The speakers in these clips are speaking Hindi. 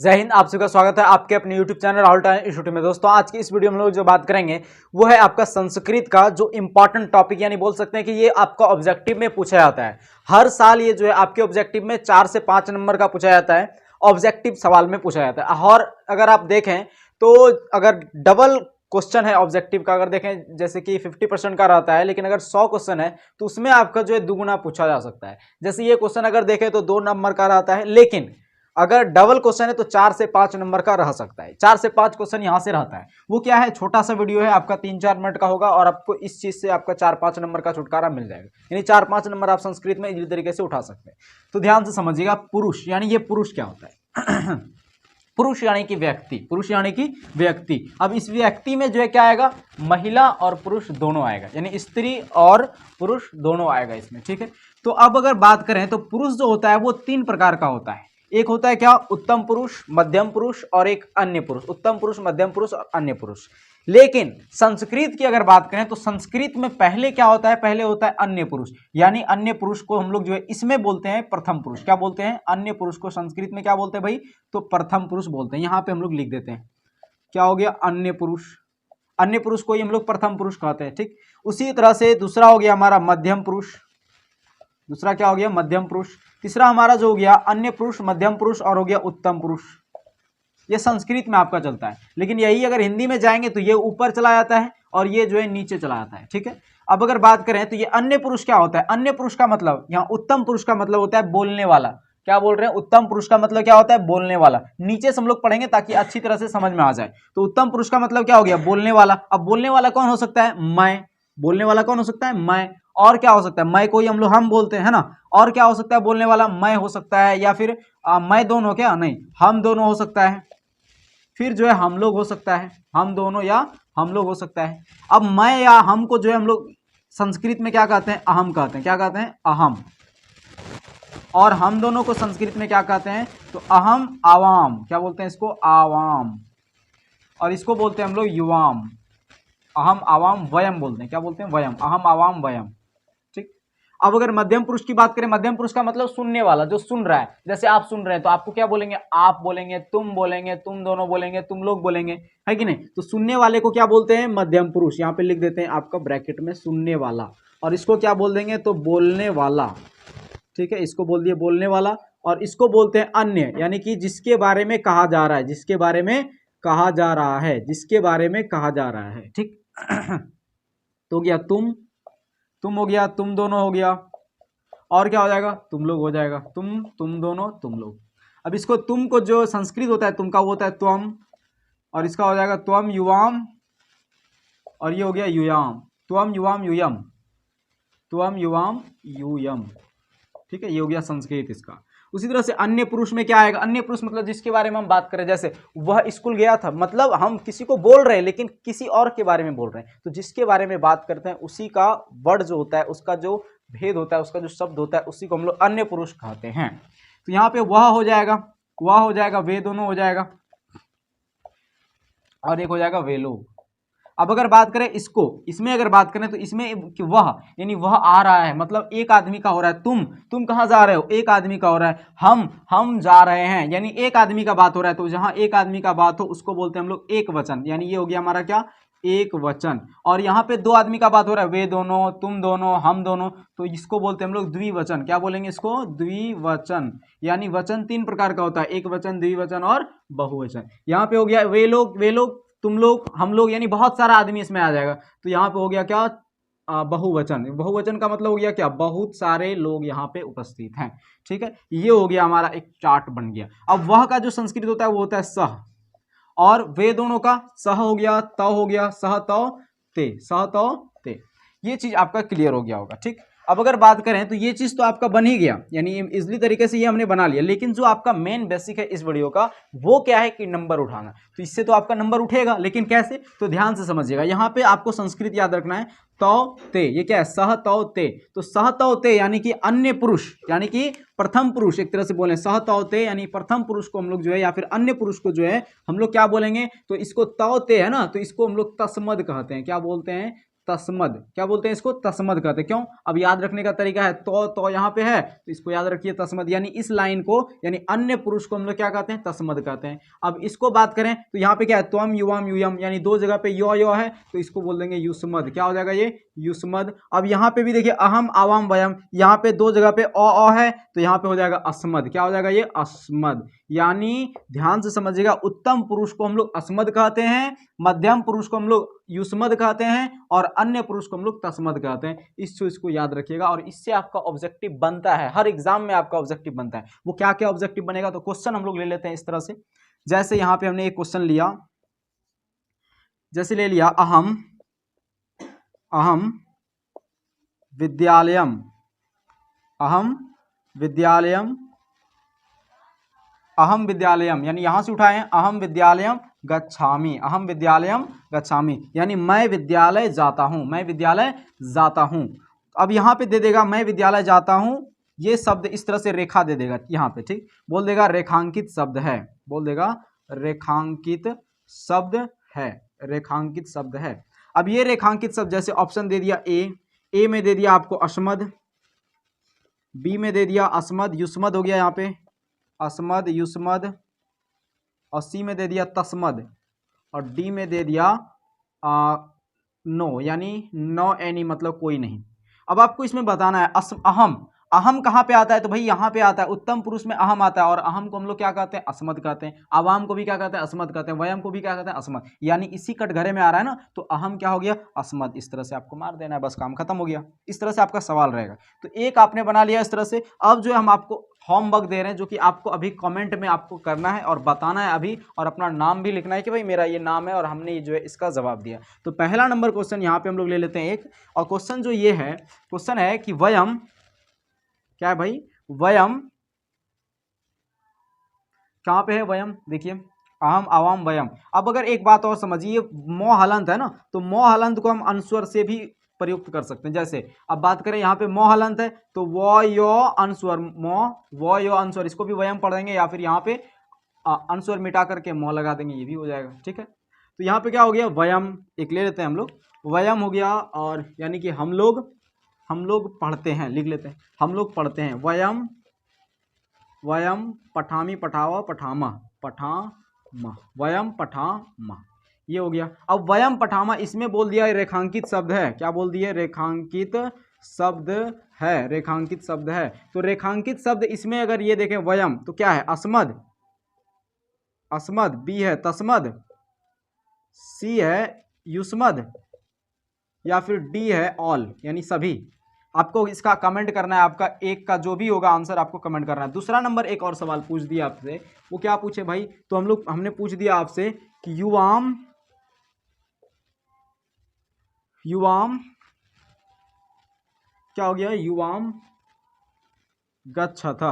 जय हिंद। आप सबका स्वागत है आपके अपने YouTube channel Rahul time institute में। दोस्तों आज की इस वीडियो में हम लोग जो बात करेंगे वो है आपका संस्कृत का जो इंपॉर्टेंट टॉपिक, यानी बोल सकते हैं कि ये आपका ऑब्जेक्टिव में पूछा जाता है। हर साल ये जो है आपके ऑब्जेक्टिव में 4 से 5 नंबर का पूछा जाता है, ऑब्जेक्टिव सवाल में पूछा जाता है। और अगर आप देखें तो अगर डबल क्वेश्चन है ऑब्जेक्टिव का, अगर देखें जैसे कि 50% का रहता है, लेकिन अगर 100 क्वेश्चन है तो उसमें आपका जो है दुगुना पूछा जा सकता है। जैसे ये क्वेश्चन अगर देखें तो 2 नंबर का रहता है, लेकिन अगर डबल क्वेश्चन है तो 4 से 5 नंबर का रह सकता है। 4 से 5 क्वेश्चन यहां से रहता है। वो क्या है, छोटा सा वीडियो है आपका, 3-4 मिनट का होगा और आपको इस चीज से आपका 4-5 नंबर का छुटकारा मिल जाएगा। यानी 4-5 नंबर आप संस्कृत में इसी तरीके से उठा सकते हैं। तो ध्यान से समझिएगा, पुरुष यानी ये पुरुष क्या होता है पुरुष यानी कि व्यक्ति, पुरुष यानी कि व्यक्ति। अब इस व्यक्ति में जो है क्या आएगा, महिला और पुरुष दोनों आएगा, यानी स्त्री और पुरुष दोनों आएगा इसमें। ठीक है, तो अब अगर बात करें तो पुरुष जो होता है वो 3 प्रकार का होता है। एक होता है क्या, उत्तम पुरुष, मध्यम पुरुष और एक अन्य पुरुष। उत्तम पुरुष, मध्यम पुरुष और अन्य पुरुष। लेकिन संस्कृत की अगर बात करें तो संस्कृत में पहले क्या होता है, पहले होता है अन्य पुरुष। यानी अन्य पुरुष को हम लोग जो है इसमें बोलते हैं प्रथम पुरुष। क्या बोलते हैं, अन्य पुरुष को संस्कृत में क्या बोलते हैं भाई, तो प्रथम पुरुष बोलते हैं। यहां पे हम लोग लिख देते हैं, क्या हो गया, अन्य पुरुष। अन्य पुरुष को ही हम लोग प्रथम पुरुष कहते हैं। ठीक, उसी तरह से दूसरा हो गया हमारा मध्यम पुरुष। दूसरा क्या हो गया, मध्यम पुरुष। तीसरा हमारा जो हो गया अन्य पुरुष, मध्यम पुरुष और हो गया उत्तम पुरुष। ये संस्कृत में आपका चलता है, लेकिन यही अगर हिंदी में जाएंगे तो ये ऊपर चला जाता है और ये जो है नीचे चला जाता है। ठीक है, अब अगर बात करें तो ये अन्य पुरुष क्या होता है, अन्य पुरुष का मतलब, यहाँ उत्तम पुरुष का मतलब होता है बोलने वाला। क्या बोल रहे हैं, उत्तम पुरुष का मतलब क्या होता है, बोलने वाला। नीचे से हम लोग पढ़ेंगे ताकि अच्छी तरह से समझ में आ जाए। तो उत्तम पुरुष का मतलब क्या हो गया, बोलने वाला। अब बोलने वाला कौन हो सकता है, मैं। बोलने वाला कौन हो सकता है, मैं। और क्या हो सकता है, मैं को ही हम बोलते हैं ना। और क्या हो सकता है, बोलने वाला मैं हो सकता है, या फिर मैं दोनों, क्या नहीं, हम दोनों हो सकता है। फिर जो है हम लोग हो सकता है, हम दोनों या हम लोग हो सकता है। अब मैं या हम को जो है हम लोग संस्कृत में क्या कहते हैं, अहम कहते हैं। क्या कहते हैं, अहम। और हम दोनों को संस्कृत में क्या कहते हैं, तो अहम आवाम। क्या बोलते हैं इसको, आवाम। और इसको बोलते हैं हम लोग युवाम। अहम आवाम वयम बोलते हैं। क्या बोलते हैं, वयम, अहम आवाम वयम। ठीक, अब अगर मध्यम पुरुष की बात करें, मध्यम पुरुष का मतलब सुनने वाला, जो सुन रहा है। जैसे आप सुन रहे हैं तो आपको क्या बोलेंगे, आप बोलेंगे, तुम बोलेंगे, तुम दोनों बोलेंगे, तुम लोग बोलेंगे, है कि नहीं। तो सुनने वाले को क्या बोलते हैं, मध्यम पुरुष। यहाँ पे लिख देते हैं आपका ब्रैकेट में, सुनने वाला। और इसको क्या बोल देंगे, तो बोलने वाला। ठीक है, इसको बोल दिए बोलने वाला। और इसको बोलते हैं अन्य, यानी कि जिसके बारे में कहा जा रहा है, जिसके बारे में कहा जा रहा है, जिसके बारे में कहा जा रहा है। ठीक तो हो गया तुम हो गया, तुम दोनों हो गया, और क्या हो जाएगा, तुम लोग हो जाएगा। तुम दोनों, तुम लोग। अब इसको तुम को जो संस्कृत होता है तुम का, वो होता है त्वम। और इसका हो जाएगा त्वम युवाम, और ये हो गया युयाम। त्वम युवाम यूयम, त्वम युवाम यूयम। ठीक है, ये हो गया संस्कृत इसका। उसी तरह से अन्य पुरुष में क्या आएगा, अन्य पुरुष मतलब जिसके बारे में हम बात करें, जैसे वह स्कूल गया था, मतलब हम किसी को बोल रहे हैं लेकिन किसी और के बारे में बोल रहे हैं। तो जिसके बारे में बात करते हैं उसी का वर्ड जो होता है, उसका जो भेद होता है, उसका जो शब्द होता है, उसी को हम लोग अन्य पुरुष कहते हैं। तो यहाँ पे वह हो जाएगा, वह हो जाएगा, वे दोनों हो जाएगा, और एक हो जाएगा वे लोग। अब अगर बात करें इसको, इसमें अगर बात करें तो इसमें कि वह, यानी वह आ रहा है, मतलब एक आदमी का हो रहा है। तुम कहाँ जा रहे हो, एक आदमी का हो रहा है। हम जा रहे हैं, यानी एक आदमी का बात हो रहा है। तो जहां एक आदमी का बात हो उसको बोलते हैं हम लोग एक वचन, यानी ये हो गया हमारा क्या, एक वचन। और यहाँ पे 2 आदमी का बात हो रहा है, वे दोनों, तुम दोनों, हम दोनों, तो इसको बोलते हैं हम लोग द्विवचन। क्या बोलेंगे इसको, द्विवचन। यानी वचन 3 प्रकार का होता है, एक वचन, द्विवचन और बहुवचन। यहाँ पे हो गया वे लोग, तुम लोग, हम लोग, यानी बहुत सारा आदमी इसमें आ जाएगा। तो यहाँ पे हो गया क्या, बहुवचन। बहुवचन का मतलब हो गया क्या, बहुत सारे लोग यहाँ पे उपस्थित हैं। ठीक है, ये हो गया हमारा एक चार्ट बन गया। अब वह का जो संस्कृत होता है वो होता है सह, और वे दोनों का सह हो गया, तव हो गया, सह तव ते, सह तव ते। ये चीज आपका क्लियर हो गया होगा। ठीक, अब अगर बात करें तो ये चीज तो आपका बन ही गया, यानी इजली तरीके से ये हमने बना लिया। लेकिन जो आपका मेन बेसिक है इस वीडियो का, वो क्या है कि नंबर उठाना। तो इससे तो आपका नंबर उठेगा, लेकिन कैसे, तो ध्यान से समझिएगा। यहाँ पे आपको संस्कृत याद रखना है, तौ ते, ये क्या है, सह तौ ते। तो सह तौ ते यानी कि अन्य पुरुष, यानी कि प्रथम पुरुष, एक तरह से बोले सह तौ ते, यानी प्रथम पुरुष को हम लोग जो है, या फिर अन्य पुरुष को जो है हम लोग क्या बोलेंगे, तो इसको तौ ते है ना, तो इसको हम लोग तस्मद कहते हैं। क्या बोलते हैं, तस्मद, क्या बोलते हैं इसको? तस्मद कहते हैं। क्यों? अब याद रखने का तरीका है, तो यहाँ पे है तो इसको याद रखिए तस्मद, यानी इस लाइन को यानी अन्य पुरुष को हम लोग क्या कहते हैं? तस्मद कहते हैं। अब इसको बात करें तो यहाँ पे क्या है? त्वम युवाम यूयम, यानी दो जगह पे यो है तो इसको बोल देंगे युष्मद। क्या हो जाएगा ये? युष्मद। अब यहाँ पे भी देखिए अहम आवाम वयम, यहाँ पे दो जगह पे अ है तो यहाँ पे हो जाएगा अस्मद। क्या हो जाएगा ये? अस्मद। यानी ध्यान से समझिएगा, उत्तम पुरुष को हम लोग अस्मद कहते हैं, मध्यम पुरुष को हम लोग युष्मद कहते हैं और अन्य पुरुष को हम लोग तस्मद कहते हैं। इस चीज को याद रखिएगा और इससे आपका ऑब्जेक्टिव बनता है, हर एग्जाम में आपका ऑब्जेक्टिव बनता है। वो क्या क्या ऑब्जेक्टिव बनेगा? तो क्वेश्चन हम लोग ले लेते हैं इस तरह से। जैसे यहाँ पे हमने एक क्वेश्चन लिया, जैसे ले लिया अहम विद्यालयम, अहम विद्यालयम यानी यहां से उठाए अहम विद्यालयम गच्छामि, यानी मैं विद्यालय जाता हूं, मैं विद्यालय जाता हूं। अब यहां पे दे देगा मैं विद्यालय जाता हूं, ये शब्द इस तरह से रेखा दे देगा यहां पे, ठीक, बोल देगा रेखांकित शब्द है, बोल देगा रेखांकित शब्द है, रेखांकित शब्द है। अब ये रेखांकित शब्द जैसे ऑप्शन दे दिया ए में दे दिया आपको अस्मद, बी में दे दिया अस्मद, युष्मद हो गया यहाँ पे अस्मद युष्मद, और सी में दे दिया तस्मद, और डी में दे दिया नो, यानी नो एनी मतलब कोई नहीं। अब आपको इसमें बताना है अहम कहाँ पे आता है? तो भाई यहाँ पे आता है, उत्तम पुरुष में अहम आता है और अहम को हम लोग क्या कहते हैं? अस्मद कहते हैं। अवाम को भी क्या कहते हैं? अस्मद कहते हैं। वयम को भी क्या कहते हैं? अस्मद। यानी इसी कटघरे में आ रहा है ना, तो अहम क्या हो गया? अस्मद। इस तरह से आपको मार देना है, बस काम खत्म हो गया। इस तरह से आपका सवाल रहेगा। तो एक आपने बना लिया इस तरह से। अब जो है हम आपको होमवर्क दे रहे हैं जो कि आपको अभी कमेंट में आपको करना है और बताना है अभी, और अपना नाम भी लिखना है कि भाई मेरा ये नाम है और हमने ये जो है इसका जवाब दिया। तो पहला नंबर क्वेश्चन यहाँ पे हम लोग ले लेते हैं एक, और क्वेश्चन जो ये है, क्वेश्चन है कि वयम, क्या है भाई? वयम कहां पे है? वयम देखिए अहम आवाम वयम। अब अगर एक बात और समझिए, मो हलंत है ना, तो मो हलंत को हम अनुस्वर से भी प्रयुक्त कर सकते हैं। जैसे अब बात करें यहाँ पे मो हलंत है तो वो यो अनुस्वर, वो यो अनुस्वर, इसको भी वयम पढ़ देंगे, या फिर यहाँ पे अनुस्वर मिटा करके मो लगा देंगे, ये भी हो जाएगा। ठीक है, तो यहाँ पे क्या हो गया? वयम एक ले लेते हैं हम लोग, वयम हो गया, और यानी कि हम लोग पढ़ते हैं, लिख लेते हैं, हम लोग पढ़ते हैं। वयम पठामी पठावा पठामा वयम पठामा, ये हो गया। अब वयम पठामा इसमें बोल दिया रेखांकित शब्द है। क्या बोल दिया? रेखांकित शब्द है, रेखांकित शब्द है। तो रेखांकित शब्द इसमें अगर ये देखें वयम, तो क्या है? अस्मद, बी है तस्मद, सी है युष्मद, या फिर डी है ऑल, यानी सभी। आपको इसका कमेंट करना है, आपका एक का जो भी होगा आंसर आपको कमेंट करना है। दूसरा नंबर एक और सवाल पूछ दिया आपसे, वो क्या पूछे भाई? तो हमने पूछ दिया आपसे कि युवाम क्या हो गया? युवाम गच्छथ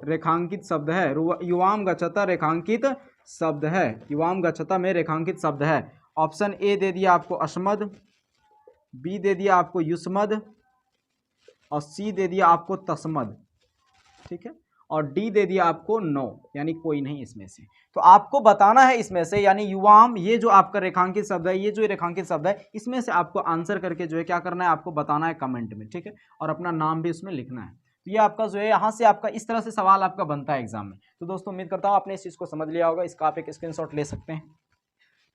रेखांकित शब्द है। युवाम गच्छथ रेखांकित शब्द है, युवाम गच्छथ में रेखांकित शब्द है। ऑप्शन ए दे दिया आपको अस्मद, बी दे दिया आपको युष्मद, और सी दे दिया आपको तस्मद, ठीक है, और डी दे दिया आपको नो, यानी कोई नहीं इसमें से। तो आपको बताना है इसमें से, यानी युवाम, ये जो आपका रेखांकित शब्द है, ये जो रेखांकित शब्द है, इसमें से आपको आंसर करके जो है क्या करना है? आपको बताना है कमेंट में, ठीक है, और अपना नाम भी उसमें लिखना है। तो ये आपका जो है यहाँ से आपका इस तरह से सवाल आपका बनता है एग्जाम में। तो दोस्तों उम्मीद करता हूँ आपने इस चीज़ को समझ लिया होगा, इसका आप एक स्क्रीनशॉट ले सकते हैं।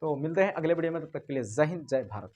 तो मिलते हैं अगले वीडियो में, तब तक के लिए जय हिंद, जय भारत।